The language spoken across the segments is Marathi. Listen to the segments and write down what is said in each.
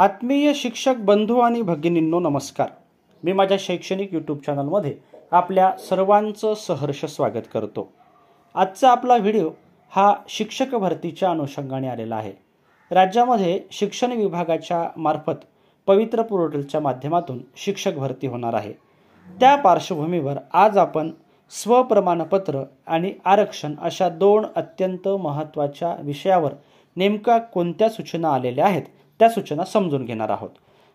आत्मीय शिक्षक बंधू आणि भगिनींनो नमस्कार. मी माझ्या शैक्षणिक यूट्यूब चॅनलमध्ये आपल्या सर्वांचं सहर्ष स्वागत करतो. आजचा आपला व्हिडिओ हा शिक्षक भरतीच्या अनुषंगाने आलेला आहे. राज्यामध्ये शिक्षण विभागाच्या मार्फत पवित्र पोर्टलच्या माध्यमातून शिक्षक भरती होणार आहे. त्या पार्श्वभूमीवर आज आपण स्वप्रमाणपत्र आणि आरक्षण अशा दोन अत्यंत महत्त्वाच्या विषयावर नेमका कोणत्या सूचना आलेल्या आहेत त्या सूचना समजून घेणार आहोत.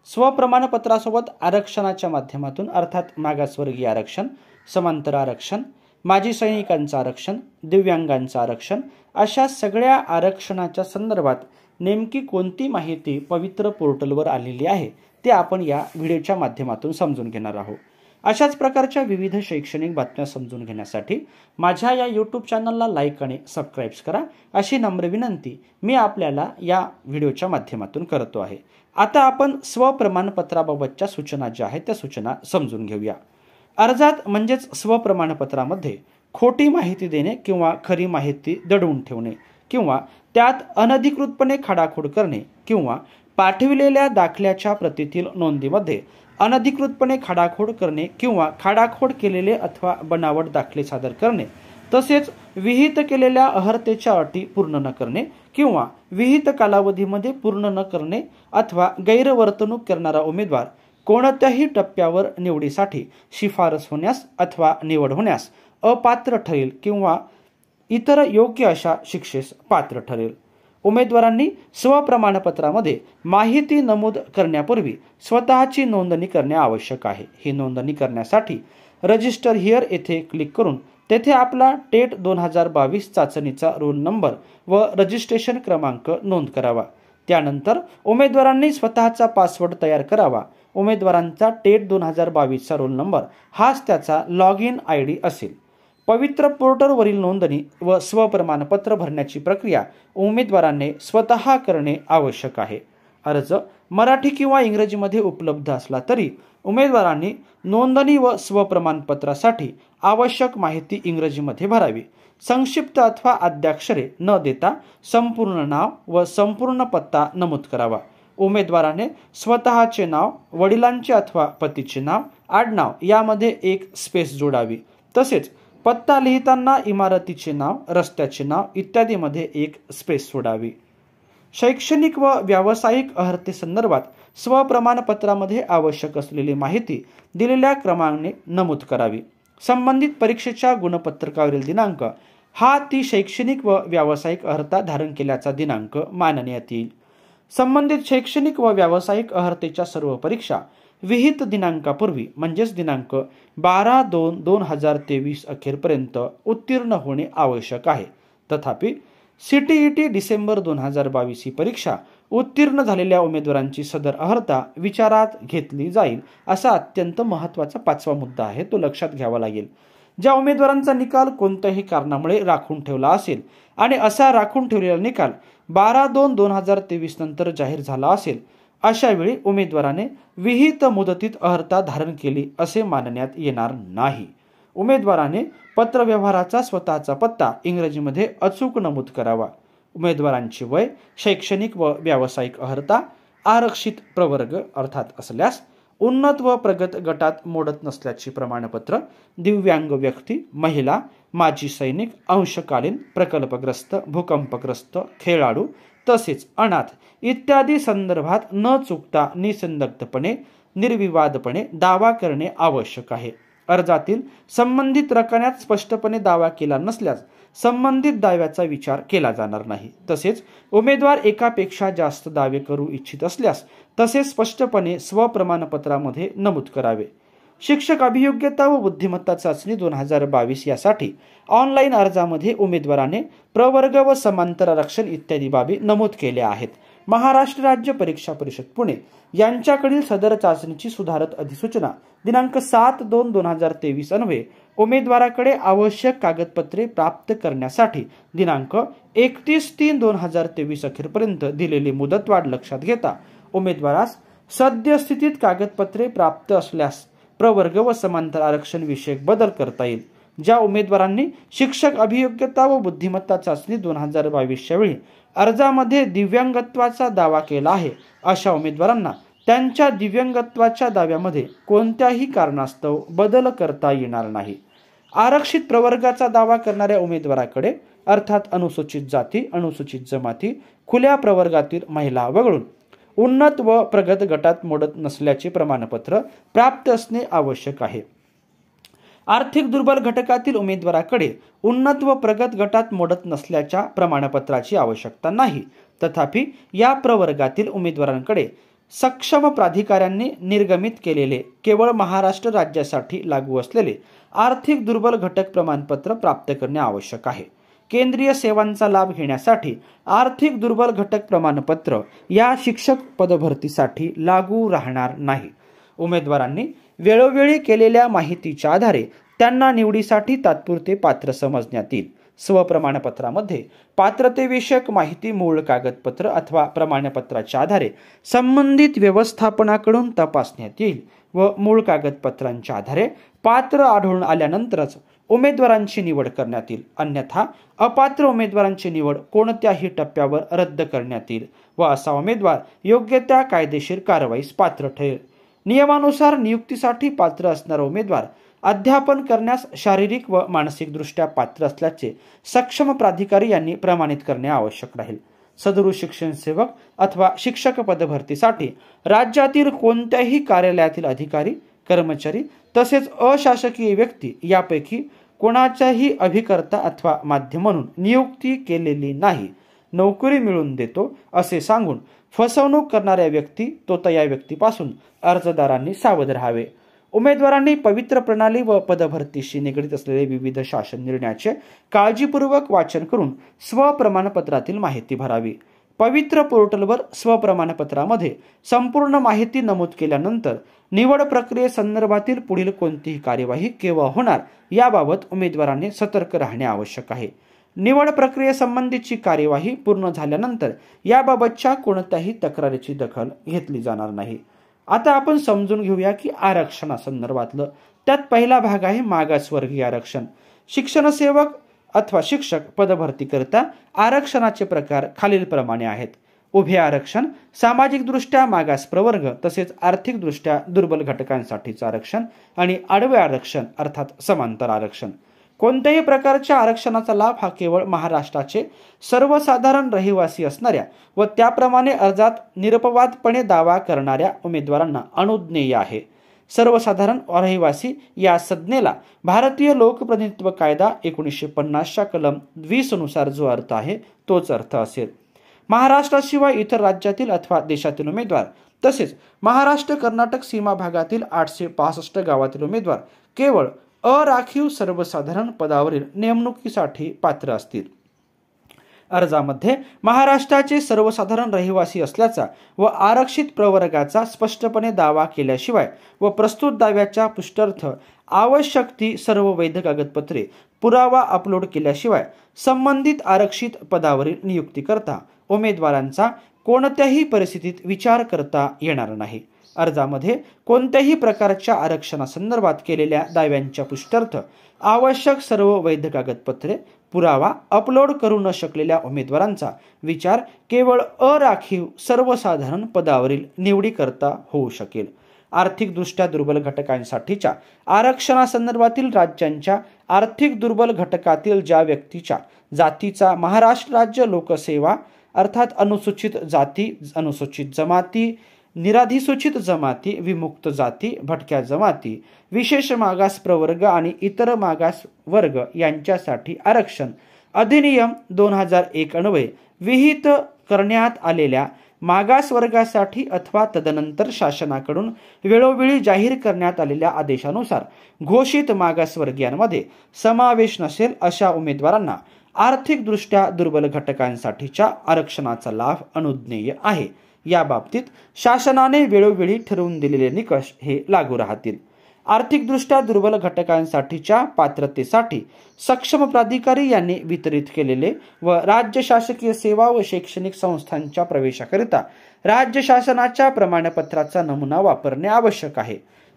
स्वप्रमाणपत्रासोबत आरक्षणाच्या माध्यमातून अर्थात मागासवर्गीय आरक्षण, समांतर आरक्षण, माजी सैनिकांचं आरक्षण, दिव्यांगांचं आरक्षण अशा सगळ्या आरक्षणाच्या संदर्भात नेमकी कोणती माहिती पवित्र पोर्टलवर आलेली आहे ते आपण या व्हिडिओच्या माध्यमातून समजून घेणार आहोत. अशाच प्रकारच्या विविध शैक्षणिक बातम्या समजून घेण्यासाठी माझ्या या यूट्यूब चॅनलला लाईक आणि सबस्क्राईब करा अशी नम्र विनंती मी आपल्याला या व्हिडिओच्या माध्यमातून करतो आहे. आता आपण स्वप्रमाणपत्राबाबतच्या सूचना ज्या आहेत त्या सूचना समजून घेऊया. अर्जात म्हणजेच स्वप्रमाणपत्रामध्ये खोटी माहिती देणे किंवा खरी माहिती दडवून ठेवणे किंवा त्यात अनधिकृतपणे खाडाखोड करणे किंवा पाठविलेल्या दाखल्याच्या प्रतीतील नोंदीमध्ये अनधिकृतपणे खाडाखोड करणे किंवा खाडाखोड केलेले अथवा बनावट दाखले सादर करणे, तसेच विहित केलेल्या अर्हतेच्या अटी पूर्ण न करणे किंवा विहित कालावधीमध्ये पूर्ण न करणे अथवा गैरवर्तणूक करणारा उमेदवार कोणत्याही टप्प्यावर निवडीसाठी शिफारस होण्यास अथवा निवड होण्यास अपात्र ठरेल किंवा इतर योग्य अशा शिक्षेस पात्र ठरेल. उमेदवारांनी स्वप्रमाणपत्रामध्ये माहिती नमूद करण्यापूर्वी स्वतःची नोंदणी करणे आवश्यक आहे. ही नोंदणी करण्यासाठी रजिस्टर हिअर येथे क्लिक करून तेथे आपला टेट 2022 चाचणीचा रोल नंबर व रजिस्ट्रेशन क्रमांक नोंद करावा. त्यानंतर उमेदवारांनी स्वतःचा पासवर्ड तयार करावा. उमेदवारांचा टेट 2022चा रोल नंबर हाच त्याचा लॉग इन ID असेल. पवित्र पोर्टलवरील नोंदणी व स्वप्रमाणपत्र भरण्याची प्रक्रिया उमेदवारांनी स्वतः करणे आवश्यक आहे. अर्ज मराठी किंवा इंग्रजीमध्ये उपलब्ध असला तरी उमेदवारांनी नोंदणी व स्वप्रमाणपत्रासाठी आवश्यक माहिती इंग्रजीमध्ये भरावी. संक्षिप्त अथवा आद्याक्षरे न देता संपूर्ण नाव व संपूर्ण पत्ता नमूद करावा. उमेदवाराने स्वतःचे नाव, वडिलांचे अथवा पतीचे नाव, आडनाव यामध्ये एक स्पेस जोडावी. तसेच पत्ता लिहिताना इमारतीचे नाव, रस्त्याचे नाव इत्यादीमध्ये एक स्पेस सोडावी. शैक्षणिक व व्यावसायिक अर्हतेसंदर्भात स्वप्रमाणपत्रामध्ये आवश्यक असलेली माहिती दिलेल्या क्रमाने नमूद करावी. संबंधित परीक्षेच्या गुणपत्रकावरील दिनांक हा ती शैक्षणिक व व्यावसायिक अर्हता धारण केल्याचा दिनांक मानण्यात येईल. संबंधित शैक्षणिक व व्यावसायिक अर्हतेच्या सर्व परीक्षा विहित दिनांकापूर्वी म्हणजेच दिनांक 12/2/2023 अखेरपर्यंत उत्तीर्ण होणे आवश्यक आहे. तथापि CTET डिसेंबर 2022 ही परीक्षा उत्तीर्ण झालेल्या उमेदवारांची सदर अर्हता विचारात घेतली जाईल असा अत्यंत महत्त्वाचा 5वा मुद्दा आहे, तो लक्षात घ्यावा लागेल. ज्या उमेदवारांचा निकाल कोणत्याही कारणामुळे राखून ठेवला असेल आणि असा राखून ठेवलेला निकाल 12/2/2023 नंतर जाहीर झाला असेल अशा वेळी उमेदवाराने विहित मुदतीत अर्हता धारण केली असे मानण्यात येणार नाही. उमेदवाराने पत्रव्यवहाराचा स्वतःचा पत्ता इंग्रजीमध्ये अचूक नमूद करावा. उमेदवारांचे वय, शैक्षणिक व व्यावसायिक अर्हता आरक्षित प्रवर्ग अर्थात असल्यास, उन्नत व प्रगत गटात मोडत नसल्याचे प्रमाणपत्र, दिव्यांग व्यक्ती, महिला, माजी सैनिक, अंशकालीन, प्रकल्पग्रस्त, भूकंपग्रस्त, खेळाडू तसेच अनाथ इत्यादी संदर्भात न चुकता निसंदिग्धपणे निर्विवादपणे दावा करणे आवश्यक आहे. अर्जातील संबंधित रकान्यात स्पष्टपणे दावा केला नसल्यास संबंधित दाव्याचा विचार केला जाणार नाही. तसेच उमेदवार एकापेक्षा जास्त दावे करू इच्छित असल्यास तसे स्पष्टपणे स्वप्रमाणपत्रामध्ये नमूद करावे. शिक्षक अभियोग्यता व बुद्धिमत्ता चाचणी 2022 यासाठी ऑनलाईन अर्जामध्ये उमेदवाराने प्रवर्ग व समांतर आरक्षण इत्यादी बाबी नमूद केल्या आहेत. महाराष्ट्र राज्य परीक्षा परिषद पुणे यांच्याकडील सदर चाचणीची सुधारित अधिसूचना दिनांक 7/2/2023 अन्वये उमेदवाराकडे आवश्यक कागदपत्रे प्राप्त करण्यासाठी दिनांक 31/3/2023 अखेरपर्यंत दिलेली मुदतवाढ लक्षात घेता उमेदवारास सद्यस्थितीत कागदपत्रे प्राप्त असल्यास प्रवर्ग व समांतर आरक्षण विषयक बदल करता येईल. ज्या उमेदवारांनी शिक्षक अभियोग्यता व बुद्धिमत्ता चाचणी 2022 च्या वेळी अर्जामध्ये दिव्यांगत्वाचा दावा केला आहे अशा उमेदवारांना त्यांच्या दिव्यांगत्वाच्या दाव्यामध्ये कोणत्याही कारणास्तव बदल करता येणार नाही. आरक्षित प्रवर्गाचा दावा करणाऱ्या उमेदवाराकडे अर्थात अनुसूचित जाती, अनुसूचित जमाती, खुल्या प्रवर्गातील महिला वगळून उन्नत व प्रगत गटात मोडत नसल्याचे प्रमाणपत्र प्राप्त असणे आवश्यक आहे. आर्थिक दुर्बल घटकातील उमेदवाराकडे उन्नत व प्रगत गटात मोडत नसल्याच्या प्रमाणपत्राची आवश्यकता नाही. तथापि या प्रवर्गातील उमेदवारांकडे सक्षम प्राधिकाऱ्यांनी निर्गमित केलेले केवळ महाराष्ट्र राज्यासाठी लागू असलेले आर्थिक दुर्बल घटक प्रमाणपत्र प्राप्त करणे आवश्यक आहे. केंद्रीय सेवांचा लाभ घेण्यासाठी आर्थिक दुर्बल घटक प्रमाणपत्र या शिक्षक पदभरतीसाठी लागू राहणार नाही. उमेदवारांनी वेळोवेळी केलेल्या माहितीच्या आधारे त्यांना निवडीसाठी तात्पुरते पात्र समजण्यात येईल. स्वप्रमाणपत्रामध्ये पात्रतेविषयक माहिती मूळ कागदपत्र अथवा प्रमाणपत्राच्या आधारे संबंधित व्यवस्थापनाकडून तपासण्यात येईल व मूळ कागदपत्रांच्या आधारे पात्र आढळून आल्यानंतरच उमेदवारांची निवड करण्यात येईल. अन्यथा अपात्र उमेदवारांची निवड कोणत्याही टप्प्यावर रद्द करण्यात येईल व असा उमेदवार योग्य त्या कायदेशीर कारवाईस पात्र ठरेल. नियमानुसार नियुक्तीसाठी पात्र असणारा उमेदवार अध्यापन करण्यास शारीरिक व मानसिकदृष्ट्या पात्र असल्याचे सक्षम प्राधिकारी यांनी प्रमाणित करणे आवश्यक राहील. सदरू शिक्षण सेवक अथवा शिक्षक पदभरतीसाठी राज्यातील कोणत्याही कार्यालयातील अधिकारी, कर्मचारी तसेच अशासकीय व्यक्ती यापैकी कोणाच्याही अभिकर्ता अथवा माध्यम म्हणून नियुक्ती केलेली नाही, नोकरी मिळवून देतो असे सांगून फसवणूक करणाऱ्या व्यक्ती या व्यक्तीपासून अर्जदारांनी सावध राहावे. उमेदवारांनी पवित्र प्रणाली व पदभरतीशी निगडीत असलेले विविध शासन निर्णयाचे काळजीपूर्वक वाचन करून स्वप्रमाणपत्रातील माहिती भरावी. पवित्र पोर्टलवर स्वप्रमाणपत्रामध्ये संपूर्ण माहिती नमूद केल्यानंतर निवड प्रक्रियेसंदर्भातील पुढील कोणतीही कार्यवाही केव्हा होणार याबाबत उमेदवारांनी सतर्क राहणे आवश्यक आहे. निवड प्रक्रियेसंबंधीची कार्यवाही पूर्ण झाल्यानंतर याबाबतच्या कोणत्याही तक्रारीची दखल घेतली जाणार नाही. आता आपण समजून घेऊया की आरक्षणासंदर्भातलं. त्यात पहिला भाग आहे मागासवर्गीय आरक्षण. शिक्षण सेवक अथवा शिक्षक पदभरतीकरिता आरक्षणाचे प्रकार खालीलप्रमाणे आहेत. उभे आरक्षण, सामाजिकदृष्ट्या मागास प्रवर्ग तसेच आर्थिकदृष्ट्या दुर्बल घटकांसाठीचं आरक्षण आणि आडवे आरक्षण अर्थात समांतर आरक्षण. कोणत्याही प्रकारच्या आरक्षणाचा लाभ हा केवळ महाराष्ट्राचे सर्वसाधारण रहिवासी असणाऱ्या व त्याप्रमाणे अर्जात निरपवादपणे दावा करणाऱ्या उमेदवारांना अनुज्ञेय आहे. सर्वसाधारण रहिवासी या संज्ञेला भारतीय लोकप्रतिनिधित्व कायदा 1950च्या कलम 20 नुसार जो अर्थ आहे तोच अर्थ असेल. महाराष्ट्राशिवाय इतर राज्यातील अथवा देशातील उमेदवार तसेच महाराष्ट्र कर्नाटक सीमा भागातील 865 गावातील उमेदवार केवळ अराखीव सर्वसाधारण पदावरील नेमणुकीसाठी पात्र असतील. अर्जामध्ये महाराष्ट्राचे सर्वसाधारण रहिवासी असल्याचा व आरक्षित प्रवर्गाचा स्पष्टपणे दावा केल्याशिवाय व प्रस्तुत दाव्याच्या पुष्टार्थ आवश्यक ती सर्व वैध कागदपत्रे पुरावा अपलोड केल्याशिवाय संबंधित आरक्षित पदावरील नियुक्तीकरता उमेदवारांचा कोणत्याही परिस्थितीत विचार करता येणार नाही. अर्जामध्ये कोणत्याही प्रकारच्या आरक्षणासंदर्भात केलेल्या दाव्यांच्या पुष्टार्थ आवश्यक सर्व वैध कागदपत्रे पुरावा अपलोड करू न शकलेल्या उमेदवारांचा विचार केवळ अराखीव सर्वसाधारण पदावरील निवडीकरता होऊ शकेल. आर्थिकदृष्ट्या दुर्बल घटकांसाठीच्या आरक्षणासंदर्भातील राज्यांच्या आर्थिक दुर्बल घटकातील ज्या व्यक्तीच्या जातीचा महाराष्ट्र राज्य लोकसेवा अर्थात अनुसूचित जाती, अनुसूचित जमाती, निराधिसूचित जमाती, विमुक्त जाती, भटक्या जमाती, विशेष मागास प्रवर्ग आणि इतर मागास वर्ग यांच्यासाठी आरक्षण अधिनियम 2001 अन्वये विहित करण्यात आलेल्या मागास वर्गासाठी अथवा तदनंतर शासनाकडून वेळोवेळी जाहीर करण्यात आलेल्या आदेशानुसार घोषित मागासवर्गीयांमध्ये समावेश नसेल अशा उमेदवारांना आर्थिकदृष्ट्या दुर्बल घटकांसाठीच्या आरक्षणाचा लाभ अनुज्ञेय आहे. या बाबतीत शासनाने वेळोवेळी ठरवून दिलेले निकष हे लागू राहतील. आर्थिकदृष्ट्या दुर्बल घटकांसाठीच्या पात्रतेसाठी सक्षम प्राधिकारी यांनी वितरित केलेले व राज्य शासकीय सेवा व शैक्षणिक संस्थांच्या प्रवेशाकरिता राज्य शासनाच्या प्रमाणपत्राचा नमुना वापरणे आवश्यक आहे.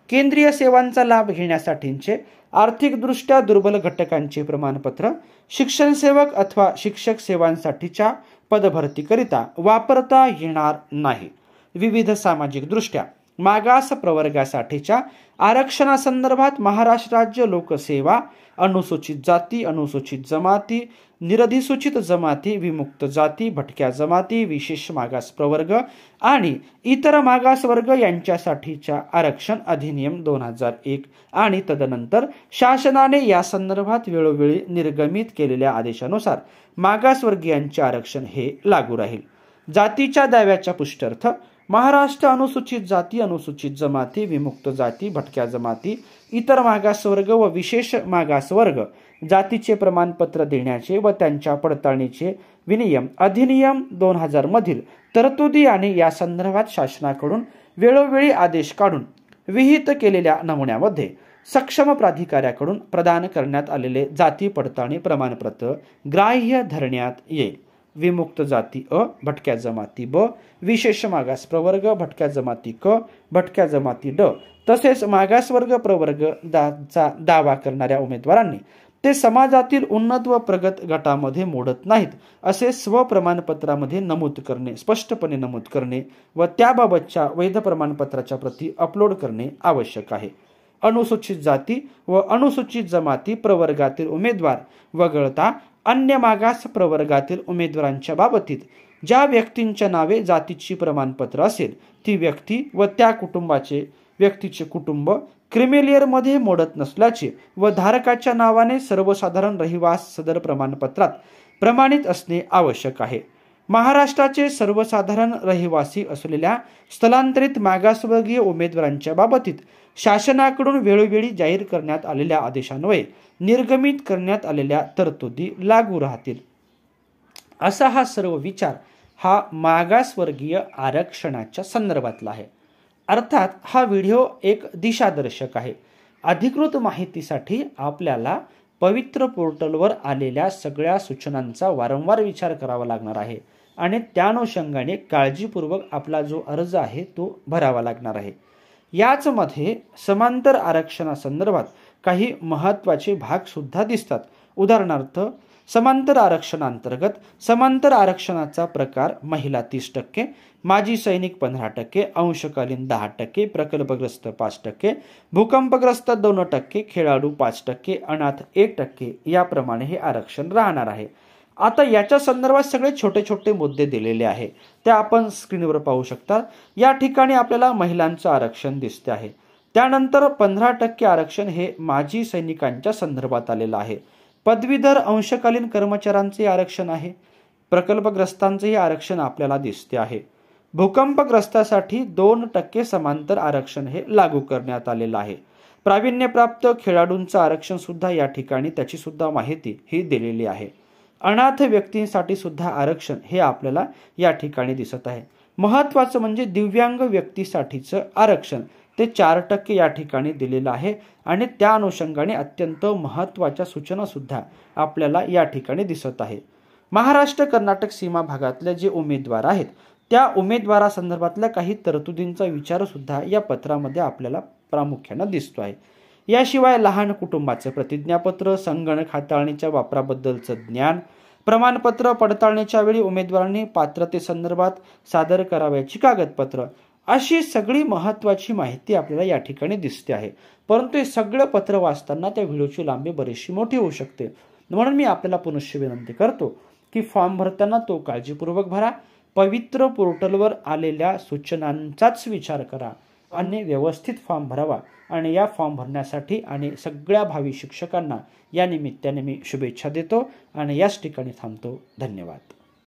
केंद्रीय सेवांचा लाभ घेण्यासाठीचे आर्थिकदृष्ट्या दुर्बल घटकांचे प्रमाणपत्र शिक्षण सेवक अथवा शिक्षक सेवांसाठीच्या पदभरतीकरिता वापरता येणार नाही. विविध सामाजिक दृष्ट्या मागास प्रवर्गासाठीच्या आरक्षणासंदर्भात महाराष्ट्र राज्य लोकसेवा, अनुसूचित जाती, अनुसूचित जमाती, निरधिसूचित जमाती, विमुक्त जाती, भटक्या जमाती, विशेष मागास प्रवर्ग आणि इतर मागास वर्ग यांच्यासाठीच्या आरक्षण अधिनियम 2001 आणि तदनंतर शासनाने या संदर्भात वेळोवेळी निर्गमित केलेल्या आदेशानुसार मागासवर्गीयांचे आरक्षण हे लागू राहील. जातीच्या दाव्याच्या पुष्ट्यर्थ महाराष्ट्र अनुसूचित जाती, अनुसूचित जमाती, विमुक्त जाती, भटक्या जमाती, इतर मागासवर्ग व विशेष मागासवर्ग जातीचे प्रमाणपत्र देण्याचे व त्यांच्या पडताळणीचे विनियम अधिनियम 2000 मधील तरतुदी आणि या संदर्भात शासनाकडून वेळोवेळी आदेश काढून विहित केलेल्या नमुन्यामध्ये सक्षम प्राधिकाऱ्याकडून प्रदान करण्यात आलेले जाती पडताळणी प्रमाणपत्र ग्राह्य धरण्यात येईल. विमुक्त जाती अ, भटक्या जमाती ब, विशेष मागास प्रवर्ग भटक्या जमाती क, भटक्या जमाती ड तसेच मागासवर्ग प्रवर्ग चा दावा करणाऱ्या उमेदवारांनी ते समाजातील उन्नत व प्रगत गटामध्ये मोडत नाहीत असे स्वप्रमाणपत्रामध्ये नमूद करणे, स्पष्टपणे नमूद करणे व त्याबाबतच्या वैध प्रमाणपत्राच्या प्रती अपलोड करणे आवश्यक आहे. अनुसूचित जाती व अनुसूचित जमाती प्रवर्गातील उमेदवार वगळता अन्य मागास प्रवर्गातील उमेदवारांच्या बाबतीत ज्या व्यक्तींच्या नावे जातीची प्रमाणपत्र असेल ती व्यक्ती व त्या कुटुंबाचे व्यक्तीचे कुटुंब क्रिमिलियरमध्ये मोडत नसल्याचे व धारकाच्या नावाने सर्वसाधारण रहिवास सदर प्रमाणपत्रात प्रमाणित असणे आवश्यक आहे. महाराष्ट्राचे सर्वसाधारण रहिवासी असलेल्या स्थलांतरित मागासवर्गीय उमेदवारांच्या बाबतीत शासनाकडून वेळोवेळी जाहीर करण्यात आलेल्या आदेशान्वये निर्गमित करण्यात आलेल्या तरतुदी लागू राहतील. असा हा सर्व विचार हा मागासवर्गीय आरक्षणाच्या संदर्भातला आहे. अर्थात हा व्हिडिओ एक दिशादर्शक आहे. अधिकृत माहितीसाठी आपल्याला पवित्र पोर्टलवर आलेल्या सगळ्या सूचनांचा वारंवार विचार करावा लागणार आहे आणि त्या अनुषंगाने काळजीपूर्वक आपला जो अर्ज आहे तो भरावा लागणार आहे. याच मध्ये समांतर आरक्षणासंदर्भात काही महत्त्वाचे भाग सुद्धा दिसतात. उदाहरणार्थ समांतर आरक्षणांतर्गत समांतर आरक्षणाचा प्रकार महिला 30%, माजी सैनिक 15%, अंशकालीन 10%, प्रकल्पग्रस्त 5%, भूकंपग्रस्त 2%, खेळाडू 5%, अनाथ 1% याप्रमाणे हे आरक्षण राहणार आहे. आता याच्या संदर्भात सगळे छोटे छोटे मुद्दे दिलेले आहे ते आपण स्क्रीनवर पाहू शकता. या ठिकाणी आपल्याला महिलांचं आरक्षण दिसते आहे. त्यानंतर 15% आरक्षण हे माजी सैनिकांच्या संदर्भात आलेलं आहे. पदवीधर अंशकालीन कर्मचाऱ्यांचे आरक्षण आहे. प्रकल्पग्रस्तांचेही आरक्षण आपल्याला दिसते आहे. भूकंपग्रस्तासाठी 2% समांतर आरक्षण हे लागू करण्यात आलेलं आहे. प्रावीण्यप्राप्त खेळाडूंचं आरक्षण सुद्धा या ठिकाणी त्याची सुद्धा माहिती ही दिलेली आहे. अनाथ व्यक्तींसाठी सुद्धा आरक्षण हे आपल्याला या ठिकाणी दिसत आहे. महत्त्वाचं म्हणजे दिव्यांग व्यक्तीसाठीचं आरक्षण ते 4% या ठिकाणी दिलेलं आहे आणि त्या अनुषंगाने अत्यंत महत्त्वाच्या सूचना सुद्धा आपल्याला या ठिकाणी दिसत आहे. महाराष्ट्र कर्नाटक सीमा भागातले जे उमेदवार आहेत त्या उमेदवारासंदर्भातल्या काही तरतुदींचा विचार सुद्धा या पत्रामध्ये आपल्याला प्रामुख्याने दिसतो आहे. याशिवाय लहान कुटुंबाचे प्रतिज्ञापत्र, संगणक हाताळणीच्या वापराबद्दलचं ज्ञान, प्रमाणपत्र पडताळणीच्या वेळी उमेदवारांनी पात्रतेसंदर्भात सादर करावयाची कागदपत्र अशी सगळी महत्त्वाची माहिती आपल्याला या ठिकाणी दिसते आहे. परंतु हे सगळं पत्र वाचताना त्या व्हिडिओची लांबी बरीचशी मोठी होऊ शकते. म्हणून मी आपल्याला पुनश्च विनंती करतो की फॉर्म भरताना तो काळजीपूर्वक भरा. पवित्र पोर्टलवर आलेल्या सूचनांचाच विचार करा आणि व्यवस्थित फॉर्म भरावा. आणि या फॉर्म भरण्यासाठी आणि सगळ्या भावी शिक्षकांना या निमित्ताने मी शुभेच्छा देतो आणि याच ठिकाणी थांबतो. धन्यवाद.